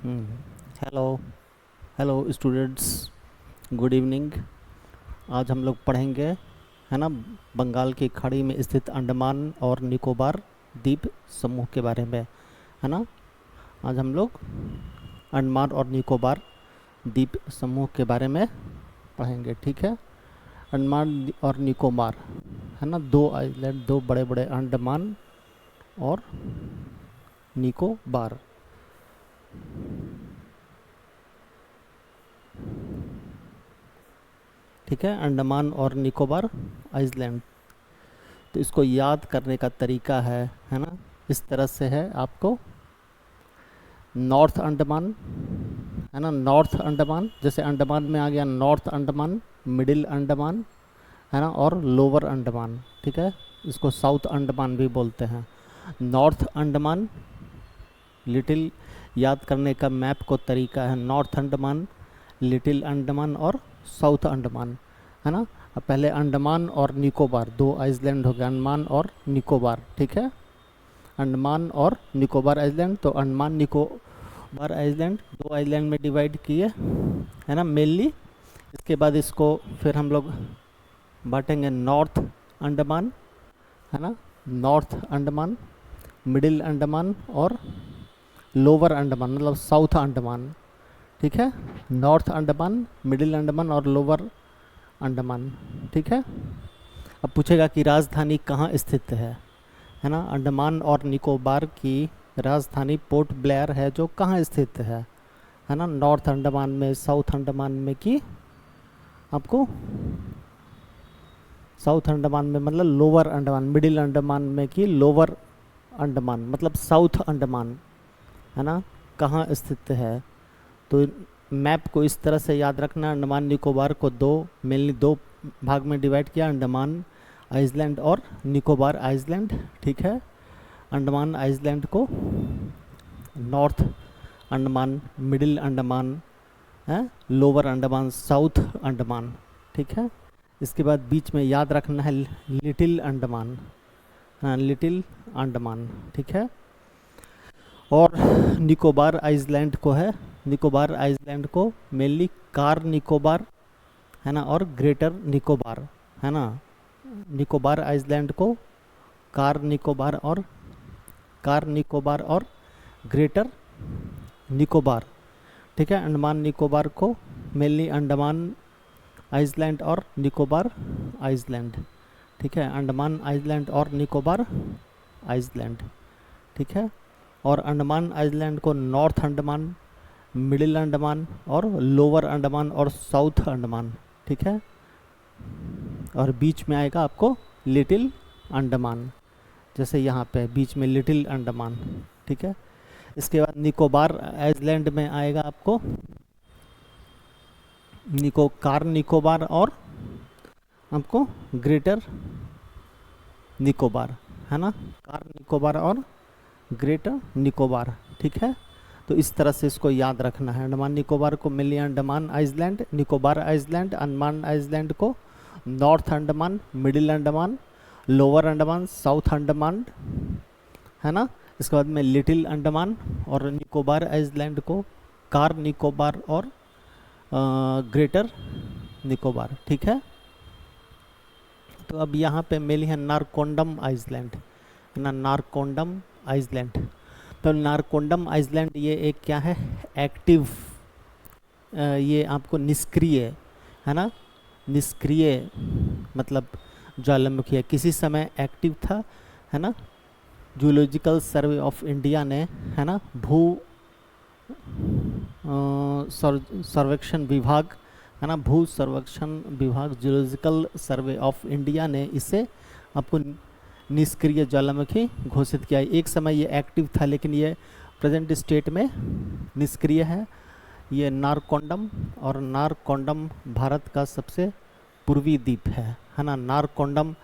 Hello hello students, good evening. आज हम लोग पढ़ेंगे, है ना, बंगाल की खाड़ी में स्थित अंडमान और निकोबार द्वीप समूह के बारे में, है ना। आज हम लोग अंडमान और निकोबार द्वीप समूह के बारे में पढ़ेंगे, ठीक है। अंडमान और निकोबार, है ना, दो आइलैंड, दो बड़े बड़े अंडमान और निकोबार। ठीक है, अंडमान और निकोबार आइलैंड। तो इसको याद करने का तरीका है ना, इस तरह से है आपको। नॉर्थ अंडमान, है ना, नॉर्थ अंडमान, जैसे अंडमान में आ गया नॉर्थ अंडमान, मिडिल अंडमान, है ना, और लोअर अंडमान। ठीक है, इसको साउथ अंडमान भी बोलते हैं। नॉर्थ अंडमान, लिटिल, याद करने का मैप को तरीका है नॉर्थ अंडमान, लिटिल अंडमान और साउथ अंडमान, है ना। अब पहले अंडमान और निकोबार, दो आइलैंड हो गया, अंडमान और निकोबार। ठीक है, अंडमान और निकोबार आइलैंड। तो अंडमान निकोबार आइलैंड दो आइलैंड में डिवाइड किए, है ना, मेनली। इसके बाद इसको फिर हम लोग बांटेंगे नॉर्थ अंडमान, है ना, नॉर्थ अंडमान, मिडिल अंडमान और लोअर अंडमान, मतलब साउथ अंडमान। ठीक है, नॉर्थ अंडमान, मिडिल अंडमान और लोअर अंडमान। ठीक है। अब पूछेगा कि राजधानी कहाँ स्थित है ना। अंडमान और निकोबार की राजधानी पोर्ट ब्लेयर है, जो कहाँ स्थित है ना, नॉर्थ अंडमान में, साउथ अंडमान में, कि आपको साउथ अंडमान में मतलब लोअर अंडमान, मिडिल अंडमान में कि लोअर अंडमान, मतलब साउथ अंडमान, है ना, कहाँ स्थित है। तो मैप को इस तरह से याद रखना। अंडमान निकोबार को मेनली दो भाग में डिवाइड किया, अंडमान आइलैंड और निकोबार आइलैंड। ठीक है, अंडमान आइलैंड को नॉर्थ अंडमान, मिडिल अंडमान, है, लोअर अंडमान, साउथ अंडमान। ठीक है, इसके बाद बीच में याद रखना है लिटिल अंडमान, हाँ, लिटिल अंडमान। ठीक है, और निकोबार आइलैंड को है, निकोबार आइलैंड को मेनली कार निकोबार, है ना, और ग्रेटर निकोबार, है ना। निकोबार आइलैंड को कार निकोबार और ग्रेटर निकोबार। ठीक है, अंडमान निकोबार को मेनली अंडमान आइलैंड और निकोबार आइलैंड। ठीक है, अंडमान आइलैंड और निकोबार आइलैंड। ठीक है, और अंडमान आइलैंड को नॉर्थ अंडमान, मिडिल अंडमान और लोअर अंडमान और साउथ अंडमान। ठीक है, और बीच में आएगा आपको लिटिल अंडमान, जैसे यहाँ पे बीच में लिटिल अंडमान। ठीक है, इसके बाद निकोबार आइलैंड में आएगा आपको कार निकोबार और आपको ग्रेटर निकोबार, है ना, कार निकोबार और ग्रेटर निकोबार। ठीक है, तो इस तरह से इसको याद रखना है। अंडमान निकोबार को mainly Andaman Island, Nicobar Island, Andaman Island को North Andaman, Middle Andaman, Lower Andaman, South Andaman, है ना। इसके बाद में लिटिल अंडमान और निकोबार आइलैंड को कार निकोबार और ग्रेटर निकोबार। ठीक है, तो अब यहाँ पे मेनली है नारकोंडम आइलैंड, है ना, नारकोंडम आइलैंड। तो नारकोंडम आइलैंड ये एक क्या है, एक्टिव, ये आपको निष्क्रिय, है ना, निष्क्रिय मतलब ज्वालामुखी है, किसी समय एक्टिव था, है ना। जूलॉजिकल सर्वे ऑफ इंडिया ने, है ना, भू सर्वेक्षण विभाग, है ना, भू सर्वेक्षण विभाग, जूलॉजिकल सर्वे ऑफ इंडिया ने इसे आपको निष्क्रिय ज्वालामुखी घोषित किया। एक समय ये एक्टिव था, लेकिन ये प्रेजेंट स्टेट में निष्क्रिय है। ये नारकोंडम, और नारकोंडम भारत का सबसे पूर्वी द्वीप है ना। नारकोंडम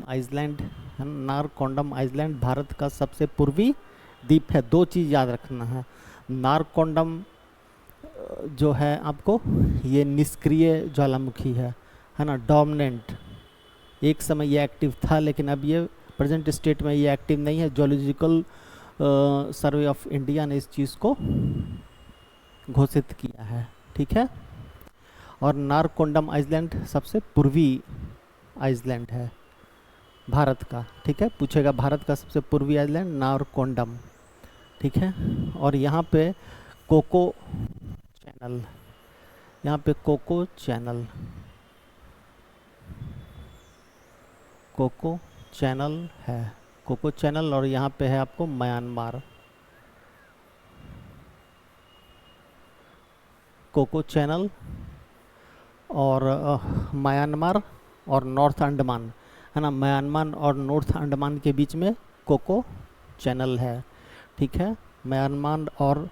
आइलैंड, है ना, नारकोंडम आइलैंड भारत का सबसे पूर्वी द्वीप है। दो चीज़ याद रखना है, नारकोंडम जो है आपको ये निष्क्रिय ज्वालामुखी है ना, डोमिनेंट। एक समय ये एक्टिव था, लेकिन अब ये प्रेजेंट स्टेट में ये एक्टिव नहीं है। जूलॉजिकल सर्वे ऑफ इंडिया ने इस चीज़ को घोषित किया है, ठीक है। और नारकोंडम आइलैंड सबसे पूर्वी आइलैंड है भारत का, ठीक है। पूछेगा भारत का सबसे पूर्वी आइलैंड नारकोंडम, ठीक है। और यहाँ पे कोको चैनल, यहाँ पे कोको चैनल, कोको चैनल है, कोको चैनल। और यहाँ पे है आपको म्यांमार, कोको चैनल और म्यांमार और नॉर्थ अंडमान, है ना। म्यांमार और नॉर्थ अंडमान के बीच में कोको चैनल है, ठीक है। म्यांमार और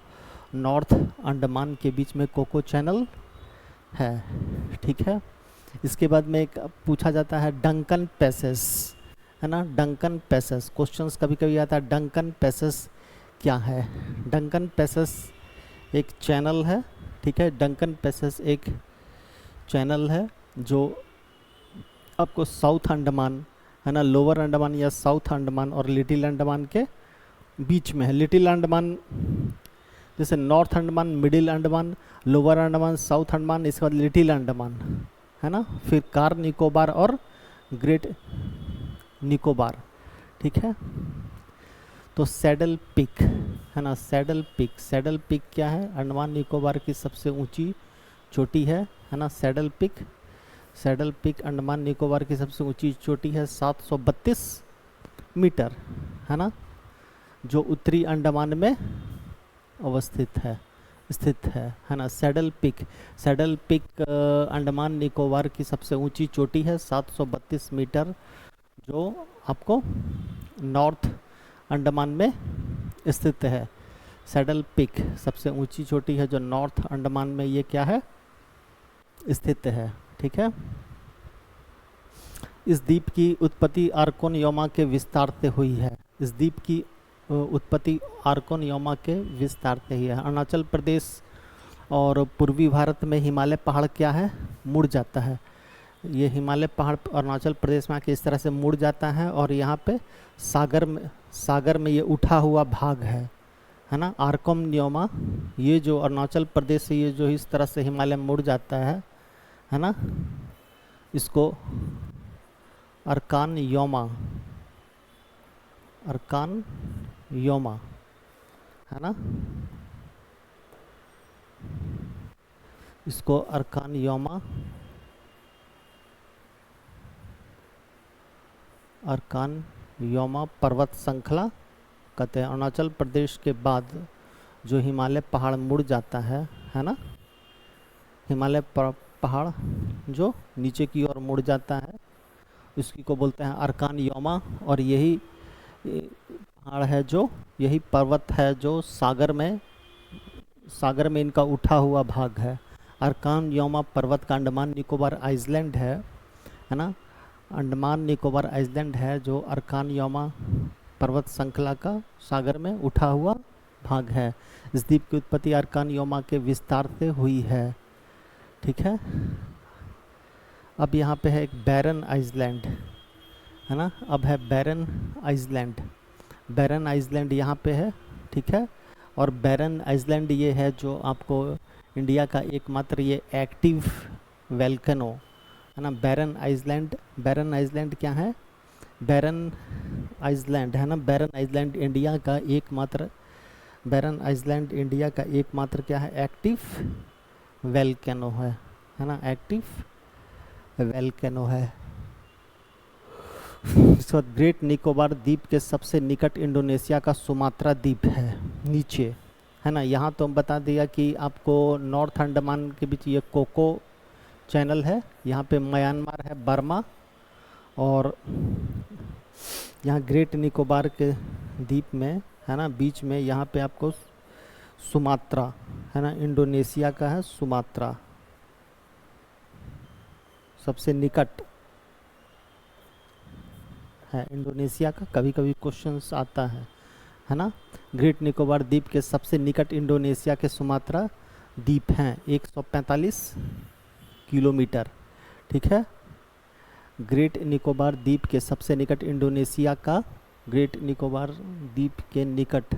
नॉर्थ अंडमान के बीच में कोको चैनल है, ठीक है। इसके बाद में एक पूछा जाता है डंकन पैसेज, है ना। डंकन पैसेज क्वेश्चंस कभी कभी आता है, डंकन पैसेज क्या है। डंकन पैसेज एक चैनल है, ठीक है। डंकन पैसेज एक चैनल है जो आपको साउथ अंडमान, है ना, लोअर अंडमान या साउथ अंडमान और लिटिल अंडमान के बीच में है। लिटिल अंडमान जैसे north Andaman, Middle Andaman, Lower Andaman, South Andaman, इसके बाद लिटिल अंडमान, है ना। फिर कार निकोबार और ग्रेट निकोबार, ठीक है। तो सैडल पिक, है ना, सैडल पिक। सैडल पिक क्या है, अंडमान निकोबार की सबसे ऊंची चोटी है ना। Saddle peak, saddle peak Andaman Nicobar की सबसे ऊंची चोटी है, 732 मीटर, है ना, जो उत्तरी अंडमान में अवस्थित है, स्थित है ना। Saddle peak, saddle peak Andaman Nicobar की सबसे ऊंची चोटी है, 732 मीटर, जो आपको नॉर्थ अंडमान में स्थित है। सैडल पिक सबसे ऊंची चोटी है जो नॉर्थ अंडमान में ये क्या है, स्थित है, ठीक है। इस द्वीप की उत्पत्ति आर्कोन योमा के विस्तार से हुई है। इस द्वीप की उत्पत्ति आर्कोन योमा के विस्तार से हुई है। अरुणाचल प्रदेश और पूर्वी भारत में हिमालय पहाड़ क्या है, मुड़ जाता है। ये हिमालय पहाड़ अरुणाचल प्रदेश में आके इस तरह से मुड़ जाता है और यहाँ पे सागर में ये उठा हुआ भाग है ना। आर्कोन योमा, ये जो अरुणाचल प्रदेश से ये जो इस तरह से हिमालय मुड़ जाता है ना, इसको अर्कान योमा, अर्कान योमा, है ना, इसको अर्कान योमा, अर्कान योमा पर्वत श्रृंखला कहते हैं। अरुणाचल प्रदेश के बाद जो हिमालय पहाड़ मुड़ जाता है ना, हिमालय पहाड़ जो नीचे की ओर मुड़ जाता है, इसकी को बोलते हैं अर्कान योमा। और यही पहाड़ है जो, यही पर्वत है जो सागर में इनका उठा हुआ भाग है। अर्कान योमा पर्वत का अंडमान निकोबार आइलैंड है ना। अंडमान निकोबार आइलैंड है जो अर्कान योमा पर्वत श्रृंखला का सागर में उठा हुआ भाग है। इस द्वीप की उत्पत्ति अर्कान योमा के विस्तार से हुई है, ठीक है। अब यहाँ पे है एक बैरन आइलैंड, है ना। अब है बैरन आइलैंड, बैरन आइलैंड यहाँ पे है, ठीक है। और बैरन आइलैंड ये है जो आपको इंडिया का एकमात्र ये एक्टिव वोल्केनो, है ना। बैरन आइलैंड, बैरन आइलैंड क्या है, बैरन आइलैंड, है ना। बैरन आइलैंड इंडिया का एकमात्र, बैरन आइलैंड इंडिया का एकमात्र क्या है, एक्टिव वोल्केनो है ना, एक्टिव वोल्केनो है। इसके बाद ग्रेट निकोबार द्वीप के सबसे निकट इंडोनेशिया का सुमात्रा द्वीप है नीचे, है ना। यहाँ तो बता दिया कि आपको नॉर्थ अंडमान के बीच ये कोको चैनल है, यहाँ पे म्यांमार है, बर्मा, और यहाँ ग्रेट निकोबार के द्वीप में, है ना, बीच में यहाँ पे आपको सुमात्रा, है ना, इंडोनेशिया का है सुमात्रा सबसे निकट है इंडोनेशिया का। कभी कभी क्वेश्चंस आता है ना। ग्रेट निकोबार द्वीप के सबसे निकट इंडोनेशिया के सुमात्रा द्वीप हैं, 145 किलोमीटर, ठीक है। ग्रेट निकोबार द्वीप के सबसे निकट इंडोनेशिया का ग्रेट निकोबार द्वीप के निकट,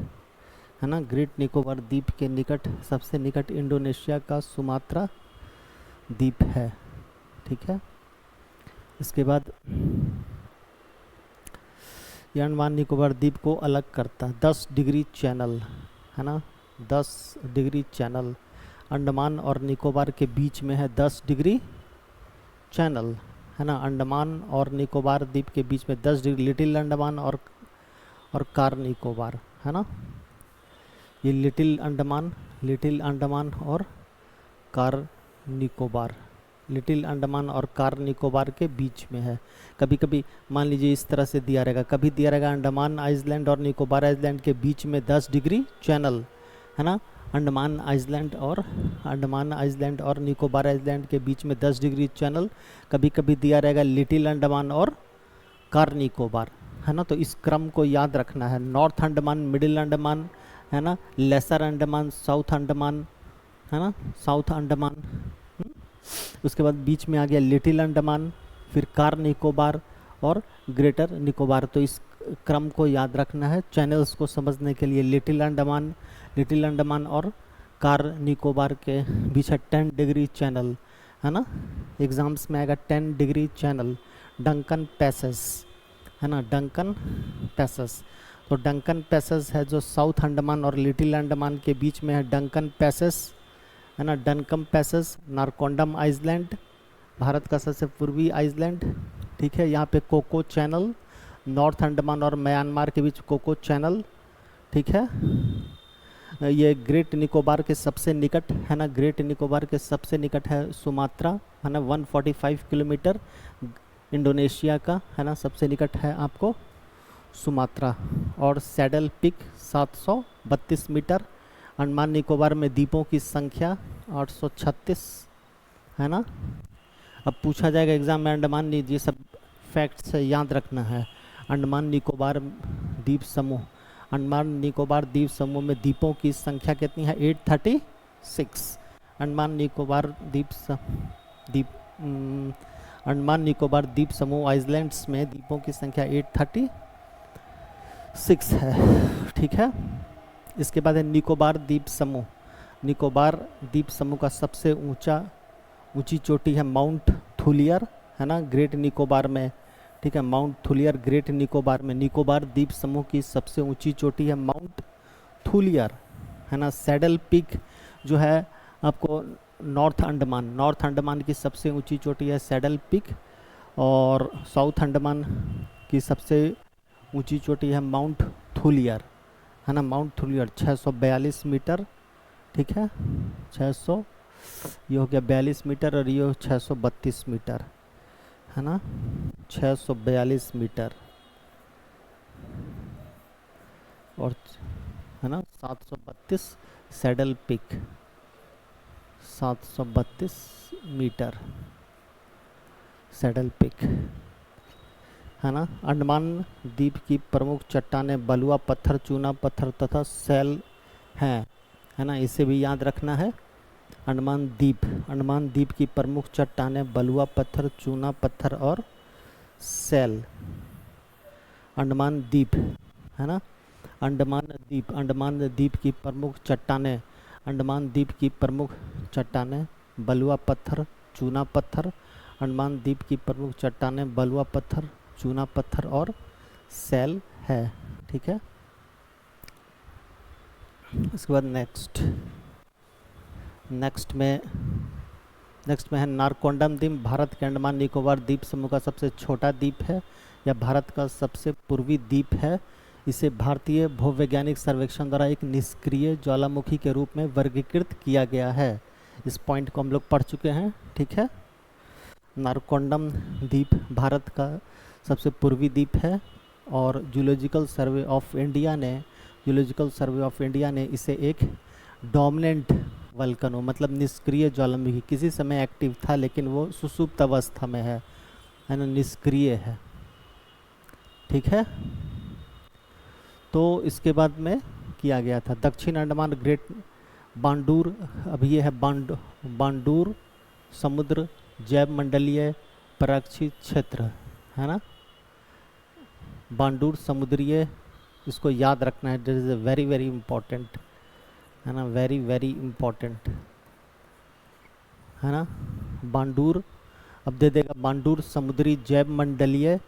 है ना, ग्रेट निकोबार द्वीप के निकट सबसे निकट इंडोनेशिया का सुमात्रा द्वीप है। ठीक है, इसके बाद ये अंडमान निकोबार द्वीप को अलग करता है 10 डिग्री चैनल, है ना, 10 डिग्री चैनल अंडमान और निकोबार के बीच में है 10 डिग्री चैनल, है ना, अंडमान और निकोबार द्वीप के बीच में 10 डिग्री, लिटिल अंडमान और कार निकोबार, है ना, ये लिटिल अंडमान और कार निकोबार, लिटिल अंडमान और कार निकोबार के बीच में है। कभी कभी मान लीजिए इस तरह से दिया रहेगा, कभी दिया रहेगा अंडमान आइलैंड और निकोबार आइलैंड के बीच में 10 डिग्री चैनल, है ना, अंडमान आइलैंड और निकोबार आइलैंड के बीच में 10 डिग्री चैनल। कभी कभी दिया रहेगा लिटिल अंडमान और कार निकोबार, है ना। तो इस क्रम को याद रखना है, नॉर्थ अंडमान, मिडिल अंडमान, है ना, लेसर अंडमान, साउथ अंडमान, है ना, साउथ अंडमान, उसके बाद बीच में आ गया लिटिल अंडमान, फिर कार निकोबार और ग्रेटर निकोबार। तो इस क्रम को याद रखना है चैनल्स को समझने के लिए। लिटिल अंडमान और कार निकोबार के बीच है 10 डिग्री चैनल, है ना, एग्जाम्स में आएगा 10 डिग्री चैनल। डंकन पैसेज, है ना, डंकन पैसेज, तो डंकन पैसेज है जो साउथ अंडमान और लिटिल अंडमान के बीच में है, डंकन पैसेज, है ना, डनकम पैसेज। नारकोंडम आइलैंड भारत का सबसे पूर्वी आइलैंड, ठीक है, यहाँ पे कोको चैनल, नॉर्थ अंडमान और म्यांमार के बीच कोको चैनल, ठीक है। ये ग्रेट निकोबार के सबसे निकट, है ना, ग्रेट निकोबार के सबसे निकट है सुमात्रा, है ना, 145 किलोमीटर इंडोनेशिया का, है ना, सबसे निकट है आपको सुमात्रा। और saddle peak 732 metre. Andaman Nicobar में द्वीपों की संख्या 836, है ना। अब पूछा जाएगा एग्जाम में अंडमान, ये सब फैक्ट्स याद रखना है। अंडमान निकोबार द्वीप समूह, अंडमान निकोबार द्वीप समूह में द्वीपों की संख्या कितनी है? 836। अंडमान निकोबार अंडमान निकोबार द्वीप समूह आइलैंड्स में द्वीपों की संख्या 836 है, ठीक है। इसके बाद है निकोबार द्वीप समूह। निकोबार द्वीप समूह का सबसे ऊंची चोटी है माउंट थुलियर, है ना, ग्रेट निकोबार में, ठीक है, माउंट थुलियर ग्रेट निकोबार में। निकोबार द्वीप समूह की सबसे ऊंची चोटी है माउंट थुलियर, है ना। सैडल पीक जो है आपको नॉर्थ अंडमान की सबसे ऊंची चोटी है सैडल पीक, और साउथ अंडमान की सबसे ऊंची चोटी है माउंट थुलियर, है ना, माउंट थुलियर 642 मीटर, ठीक है, 600, ये हो गया 42 मीटर और ये 632 मीटर, है ना, 642 मीटर और, है ना, 732 saddle peak 732 metre saddle peak, है ना। अंडमान द्वीप की प्रमुख चट्टानें बलुआ पत्थर, चूना पत्थर तथा सैल हैं, है ना, इसे भी याद रखना है। अंडमान द्वीप की प्रमुख चट्टानें बलुआ पत्थर, चूना पत्थर और सैल। अंडमान द्वीप, है ना, अंडमान द्वीप की प्रमुख चट्टानें, अंडमान द्वीप की प्रमुख चट्टानें बलुआ पत्थर, चूना पत्थर। अंडमान द्वीप की प्रमुख चट्टानें बलुआ पत्थर, चूना पत्थर और सैल है, ठीक है। इसके बाद नेक्स्ट में है नारकोंडम द्वीप। भारत के अंडमान निकोबार द्वीप समूह का सबसे छोटा द्वीप है। यह भारत का सबसे पूर्वी द्वीप है। इसे भारतीय भूवैज्ञानिक सर्वेक्षण द्वारा एक निष्क्रिय ज्वालामुखी के रूप में वर्गीकृत किया गया है। इस पॉइंट को हम लोग पढ़ चुके हैं, ठीक है। नारकोंडम द्वीप भारत का सबसे पूर्वी द्वीप है और जूलॉजिकल सर्वे ऑफ इंडिया ने इसे एक डोमिनेंट वल्कनो, मतलब निष्क्रिय ज्वालामुखी, किसी समय एक्टिव था लेकिन वो सुसुप्त अवस्था में है ना, निष्क्रिय है, ठीक है। तो इसके बाद में किया गया था दक्षिण अंडमान ग्रेट बांडूर, अभी ये है बांडूर समुद्र जैव मंडलीय पराक्षी क्षेत्र, है ना। बांडूर समुद्रीय, इसको याद रखना है, this is very very important, है ना, वेरी वेरी इम्पोर्टेंट, है ना। बांडूर, अब दे देगा बांडूर समुद्री जैव मंडलीय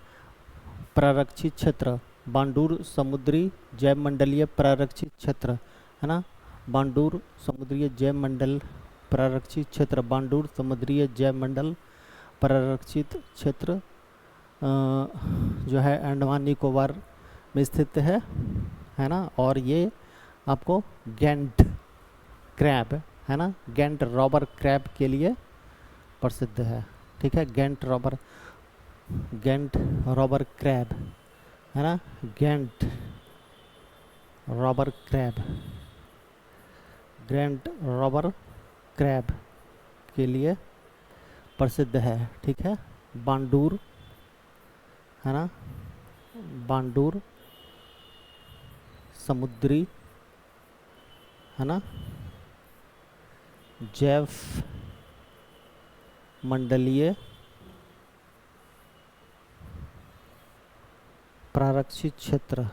प्रारक्षित क्षेत्र, बांडूर समुद्री जैव मंडलीय प्रारक्षित क्षेत्र, है ना। बांडूर समुद्रीय जैव मंडल प्रारक्षित क्षेत्र, बांडूर समुद्रीय जैव मंडल प्रारक्षित क्षेत्र जो है अंडमान निकोबार में स्थित है ना। और ये आपको गेंट क्रैब, है ना, गेंट रॉबर क्रैब के लिए प्रसिद्ध है, ठीक है। गेंट रॉबर क्रैब, है ना, giant robber crab, giant robber crab के लिए प्रसिद्ध है, ठीक है। बांडूर, है ना, बांडूर समुद्री, है ना, जैव मंडलीय प्रारक्षित क्षेत्र,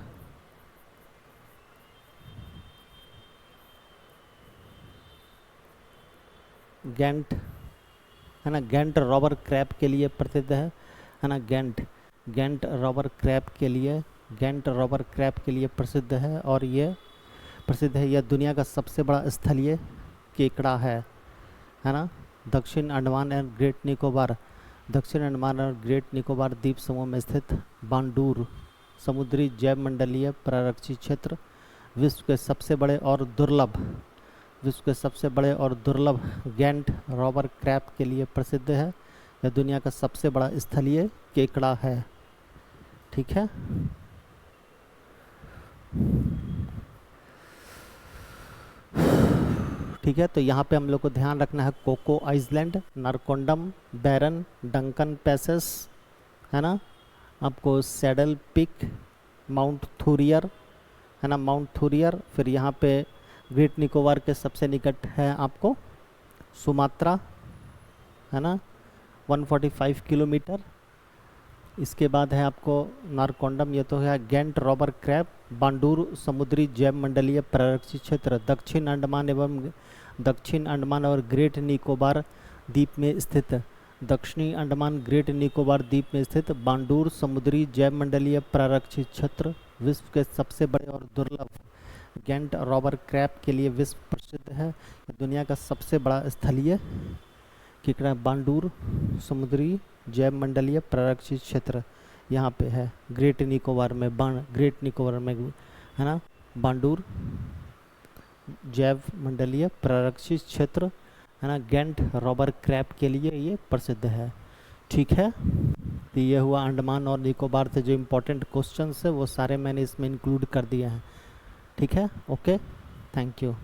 गेंट, है ना, गेंट रॉबर क्रैब के लिए प्रसिद्ध है ना। गेंट रॉबर क्रैब के लिए, गेंट रॉबर क्रैब के लिए प्रसिद्ध है। और ये प्रसिद्ध है, यह दुनिया का सबसे बड़ा स्थलीय केकड़ा है ना। दक्षिण अंडमान एंड ग्रेट निकोबार, दक्षिण अंडमान और ग्रेट निकोबार द्वीप समूह में स्थित बांडूर समुद्री जैव मंडलीय प्रारक्षित क्षेत्र विश्व के सबसे बड़े और दुर्लभ गेंट रॉबर क्रैब के लिए प्रसिद्ध है। यह दुनिया का सबसे बड़ा स्थलीय केकड़ा है, ठीक है। ठीक है, तो यहाँ पे हम लोग को ध्यान रखना है कोको आइसलैंड, नारकोंडम, बैरन, डंकन पैसेस, है ना, आपको सैडल पिक, माउंट थूरियर, है ना, माउंट थूरियर। फिर यहाँ पे ग्रेट निकोबार के सबसे निकट है आपको सुमात्रा, है ना, 145 किलोमीटर। इसके बाद है आपको नारकोंडम, ये तो है गेंट रॉबर क्रैब, बांडूर समुद्री जैव मंडलीय प्रारक्षित क्षेत्र दक्षिण अंडमान और ग्रेट निकोबार द्वीप में स्थित, दक्षिणी अंडमान ग्रेट निकोबार द्वीप में स्थित बांडूर समुद्री जैव मंडलीय प्रारक्षित क्षेत्र विश्व के सबसे बड़े और दुर्लभ गेंट रॉबर क्रैब के लिए विश्व प्रसिद्ध है। दुनिया का सबसे बड़ा स्थलीय केकड़ा बांडूर समुद्री जैव मंडलीय प्रारक्षित क्षेत्र यहाँ पे है ग्रेट निकोबार में, है ना, बांडूर जैव मंडलीय प्रारक्षित क्षेत्र, है ना, गेंट रॉबर क्रैब के लिए ये प्रसिद्ध है, ठीक है। तो ये हुआ अंडमान और निकोबार से जो इम्पोर्टेंट क्वेश्चंस है वो सारे मैंने इसमें इंक्लूड कर दिए हैं, ठीक है। Okay, thank you.